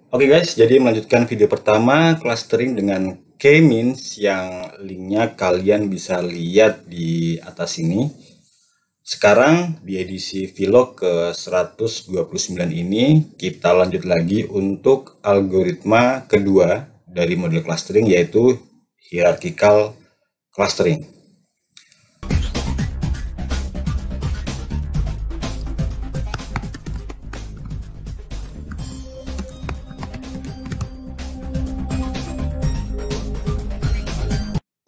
Oke guys, jadi melanjutkan video pertama clustering dengan K-means yang linknya kalian bisa lihat di atas ini. Sekarang di edisi vlog ke 129 ini kita lanjut lagi untuk algoritma kedua dari model clustering, yaitu hierarchical clustering.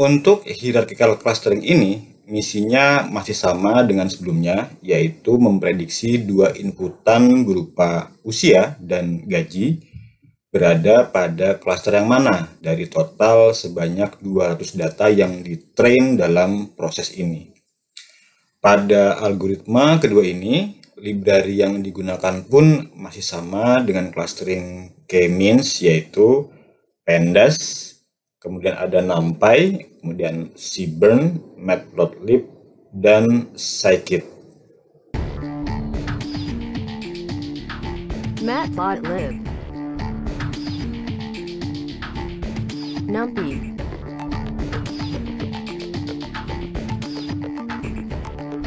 Untuk hierarchical clustering ini, misinya masih sama dengan sebelumnya, yaitu memprediksi dua inputan berupa usia dan gaji berada pada cluster yang mana dari total sebanyak 200 data yang ditrain dalam proses ini. Pada algoritma kedua ini, library yang digunakan pun masih sama dengan clustering K-means, yaitu pandas, kemudian ada NumPy, kemudian Seaborn, Matplotlib, dan Scikit. Matplotlib, NumPy,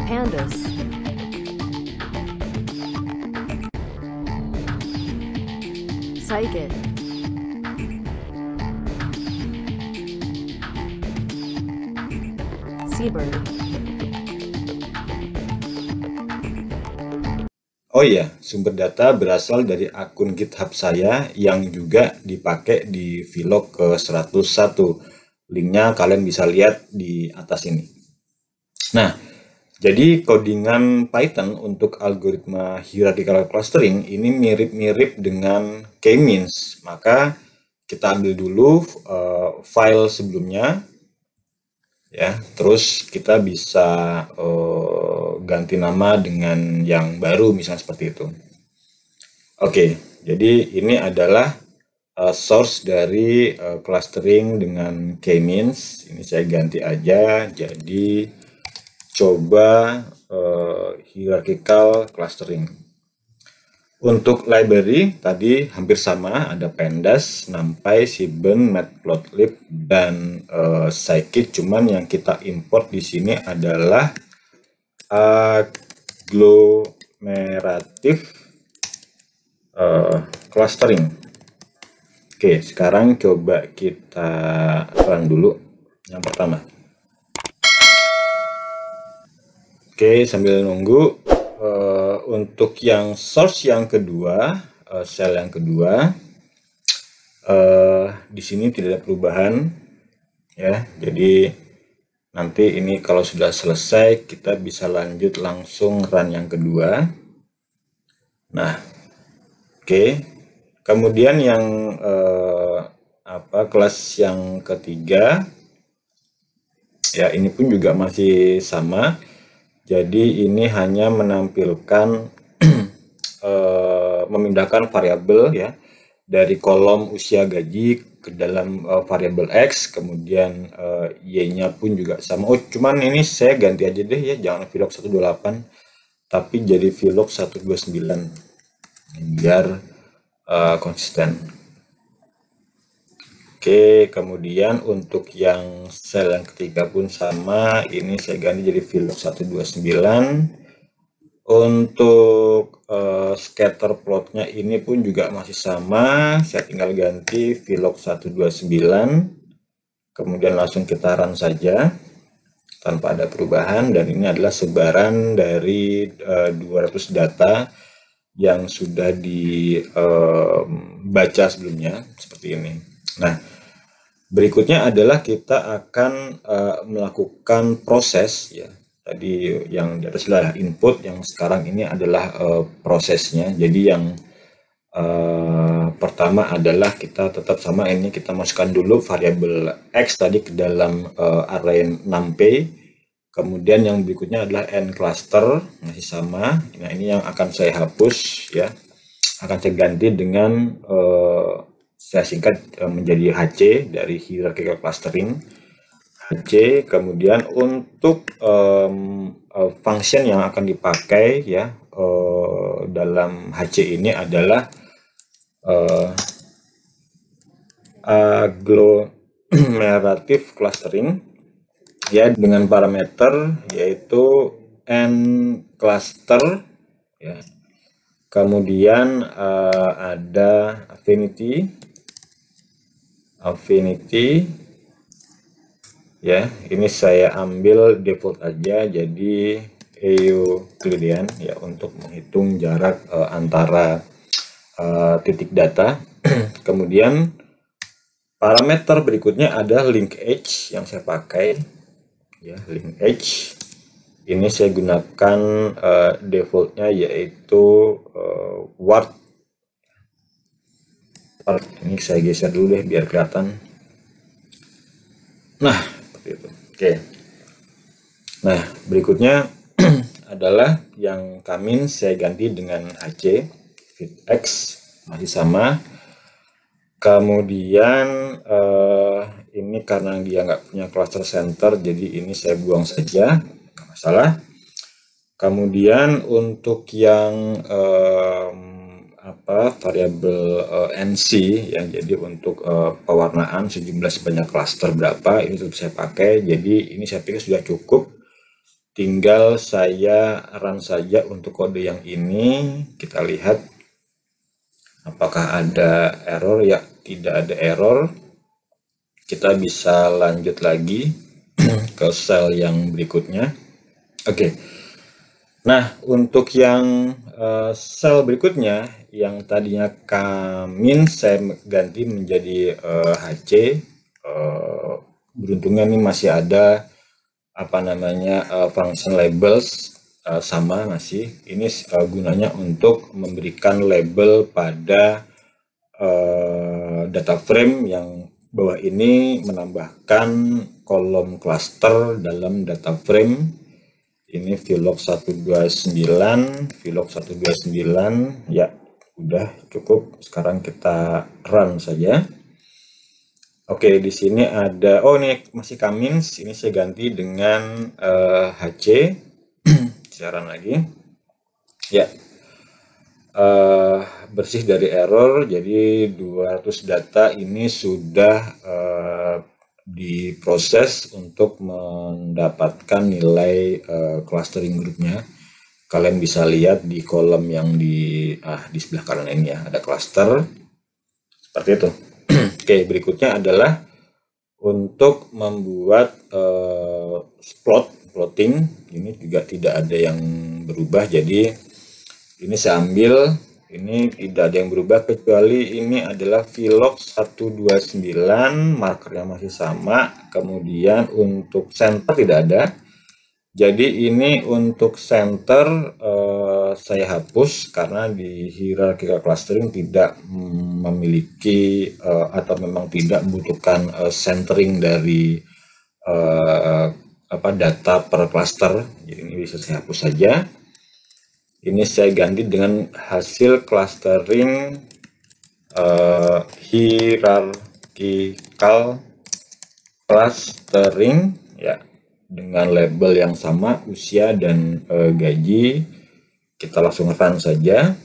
Pandas, Scikit, Seaborn. Oh iya, sumber data berasal dari akun GitHub saya yang juga dipakai di vlog ke 101. Linknya kalian bisa lihat di atas ini. Nah, jadi codingan Python untuk algoritma hierarchical clustering ini mirip-mirip dengan K-means. Maka kita ambil dulu file sebelumnya, ya, terus kita bisa ganti nama dengan yang baru, misalnya seperti itu. Oke, jadi ini adalah source dari clustering dengan K-means. Ini saya ganti aja jadi coba hierarchical clustering. Untuk library tadi hampir sama, ada pandas, NumPy, Seaborn, Matplotlib, dan Scikit. Cuman yang kita import di sini adalah agglomerative clustering. Oke, sekarang coba kita run dulu yang pertama. Oke, sambil nunggu. Untuk yang source yang kedua, sel yang kedua, di sini tidak ada perubahan, ya. Jadi nanti ini kalau sudah selesai kita bisa lanjut langsung run yang kedua. Nah, oke. Kemudian yang kelas yang ketiga, ya ini pun juga masih sama. Jadi ini hanya menampilkan memindahkan variabel, ya, dari kolom usia gaji ke dalam variabel X, kemudian Y-nya pun juga sama. Oh, cuman ini saya ganti aja deh, ya, jangan vlog 128 tapi jadi vlog 129 biar konsisten. Oke, kemudian untuk yang sel yang ketiga pun sama, ini saya ganti jadi vlog 129. Untuk scatter plotnya ini pun juga masih sama, saya tinggal ganti vlog 129, kemudian langsung kita run saja tanpa ada perubahan. Dan ini adalah sebaran dari 200 data yang sudah dibaca sebelumnya, seperti ini. Nah, berikutnya adalah kita akan melakukan proses, ya. Tadi yang di atas adalah input, yang sekarang ini adalah prosesnya. Jadi yang pertama adalah kita tetap sama, ini kita masukkan dulu variabel X tadi ke dalam array NumPy. Kemudian yang berikutnya adalah n cluster, masih sama. Nah, ini yang akan saya hapus, ya. Akan saya ganti dengan saya singkat menjadi HC dari hierarchical clustering. HC. Kemudian untuk function yang akan dipakai, ya, dalam HC ini adalah agglomerative clustering ya, dengan parameter yaitu n cluster ya. Kemudian ada affinity ya, ini saya ambil default aja jadi Euclidean ya, untuk menghitung jarak antara titik data. Kemudian parameter berikutnya ada link edge yang saya pakai ya, link edge ini saya gunakan defaultnya yaitu word. Ini saya geser dulu deh biar kelihatan. Nah, seperti itu. Oke. Nah, berikutnya adalah yang Kamin saya ganti dengan HC fitx masih sama. Kemudian ini karena dia nggak punya cluster center, jadi ini saya buang saja, nggak masalah. Kemudian untuk yang variabel NC ya, jadi untuk pewarnaan sejumlah sebanyak cluster berapa ini tetap saya pakai. Jadi ini saya pikir sudah cukup, tinggal saya run saja untuk kode yang ini. Kita lihat apakah ada error. Ya, tidak ada error. Kita bisa lanjut lagi ke sel yang berikutnya. Oke. Nah, untuk yang sel berikutnya yang tadinya Kamin saya ganti menjadi HC. Beruntungnya ini masih ada function labels sama masih. Ini gunanya untuk memberikan label pada data frame yang bawah ini, menambahkan kolom cluster dalam data frame. Ini vlog 129 ya, udah cukup. Sekarang kita run saja. Oke, di sini ada, ini masih Kamin, ini saya ganti dengan HC. Saya run lagi ya. Bersih dari error, jadi 200 data ini sudah diproses untuk mendapatkan nilai clustering grupnya. Kalian bisa lihat di kolom yang di sebelah kanan ini ya, ada cluster seperti itu. Oke, berikutnya adalah untuk membuat plotting. Ini juga tidak ada yang berubah, jadi ini saya ambil, ini tidak ada yang berubah kecuali ini adalah vlog 129, markernya masih sama. Kemudian untuk center tidak ada, jadi ini untuk center saya hapus karena di hierarchical clustering tidak memiliki atau memang tidak membutuhkan centering dari data per cluster. Jadi ini bisa saya hapus saja. Ini saya ganti dengan hasil clustering hierarchical clustering ya, dengan label yang sama, usia dan gaji. Kita langsung run saja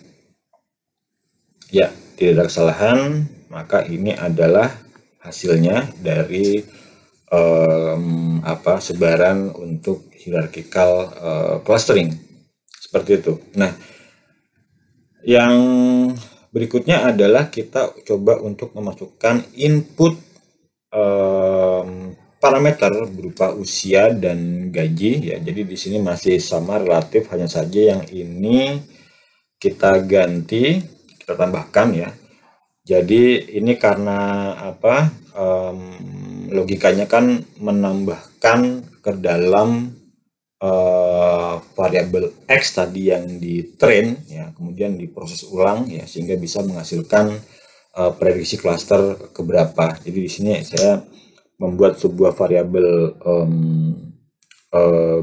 ya, tidak ada kesalahan. Maka ini adalah hasilnya dari sebaran untuk hierarchical clustering. Seperti itu. Nah, yang berikutnya adalah kita coba untuk memasukkan input parameter berupa usia dan gaji ya. Jadi di sini masih sama relatif, hanya saja yang ini kita ganti, kita tambahkan ya. Jadi ini karena logikanya kan menambahkan ke dalam variabel X tadi yang di train ya, kemudian diproses ulang ya, sehingga bisa menghasilkan prediksi cluster keberapa. Jadi di sini saya membuat sebuah variabel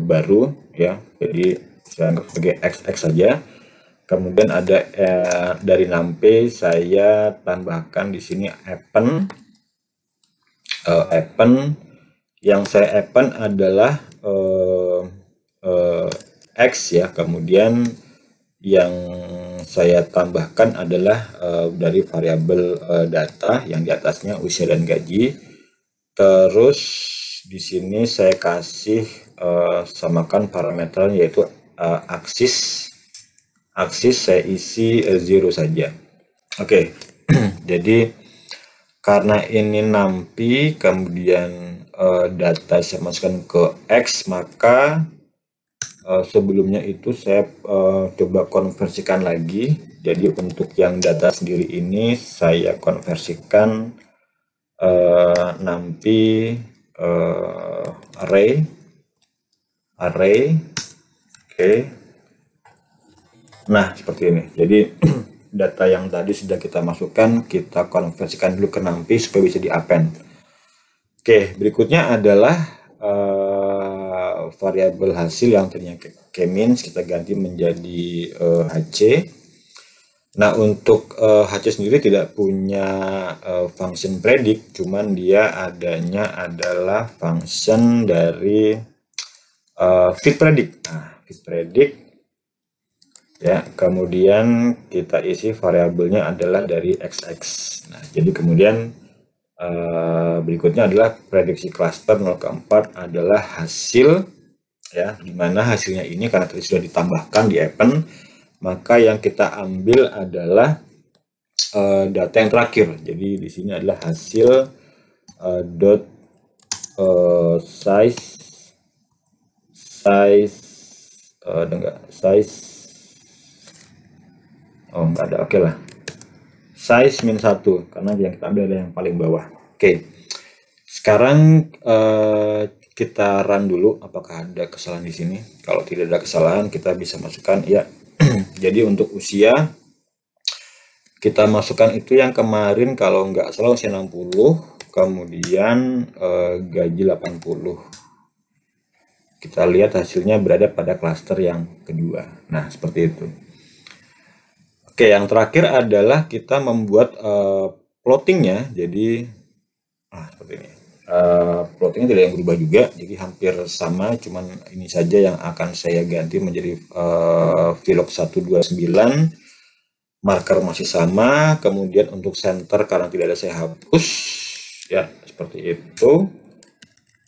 baru ya, jadi saya anggap sebagai XX saja. Kemudian ada dari NumPy saya tambahkan di sini append. Yang saya append adalah X ya, kemudian yang saya tambahkan adalah dari variabel data yang di atasnya usia dan gaji. Terus di sini saya kasih samakan parameter yaitu aksis saya isi 0 saja. Oke. Jadi karena ini nampi kemudian data saya masukkan ke X, maka sebelumnya itu saya coba konversikan lagi. Jadi untuk yang data sendiri ini saya konversikan nampi array. Oke. Nah, seperti ini. Jadi data yang tadi sudah kita masukkan, kita konversikan dulu ke nampi supaya bisa di-append. Oke, berikutnya adalah variabel hasil yang tadinya kmeans kita ganti menjadi HC. Nah, untuk HC sendiri tidak punya function predict, cuman dia adanya adalah function dari fit predict. Nah, fit predict ya, kemudian kita isi variabelnya adalah dari XX. Nah, jadi kemudian berikutnya adalah prediksi cluster 0 ke 4 adalah hasil ya, dimana hasilnya ini karena tadi sudah ditambahkan di append, maka yang kita ambil adalah data yang terakhir. Jadi di sini adalah hasil dot enggak ada, oke lah, size -1 karena yang kita ambil adalah yang paling bawah. Oke, sekarang kita run dulu apakah ada kesalahan di sini. Kalau tidak ada kesalahan kita bisa masukkan ya. Jadi untuk usia kita masukkan itu yang kemarin kalau nggak salah usia 60, kemudian gaji 80. Kita lihat hasilnya berada pada klaster yang kedua. Nah, seperti itu. Oke, yang terakhir adalah kita membuat plottingnya. Jadi seperti ini. Plottingnya tidak yang berubah juga, jadi hampir sama, cuman ini saja yang akan saya ganti menjadi Vlog 129. Marker masih sama, kemudian untuk center karena tidak ada saya hapus ya, seperti itu.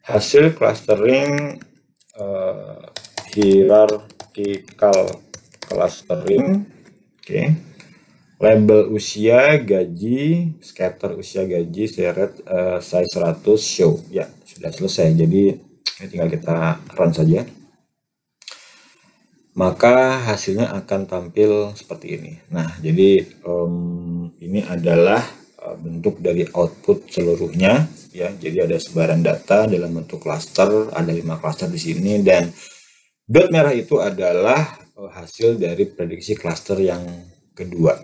Hasil clustering hierarchical clustering. Oke. Label usia, gaji, scatter usia, gaji, seret, size 100, show. Ya, sudah selesai. Jadi tinggal kita run saja. Maka hasilnya akan tampil seperti ini. Nah, jadi ini adalah bentuk dari output seluruhnya ya. Jadi ada sebaran data dalam bentuk cluster, ada 5 cluster di sini, dan dot merah itu adalah hasil dari prediksi cluster yang kedua.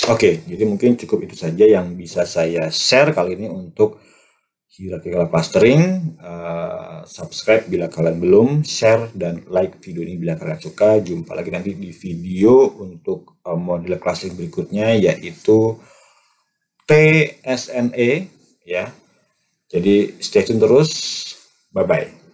Oke, jadi mungkin cukup itu saja yang bisa saya share kali ini untuk hierarchical clustering. Subscribe bila kalian belum, share dan like video ini bila kalian suka. Jumpa lagi nanti di video untuk model clustering berikutnya, yaitu TSNE ya. Jadi stay tune terus. Bye bye.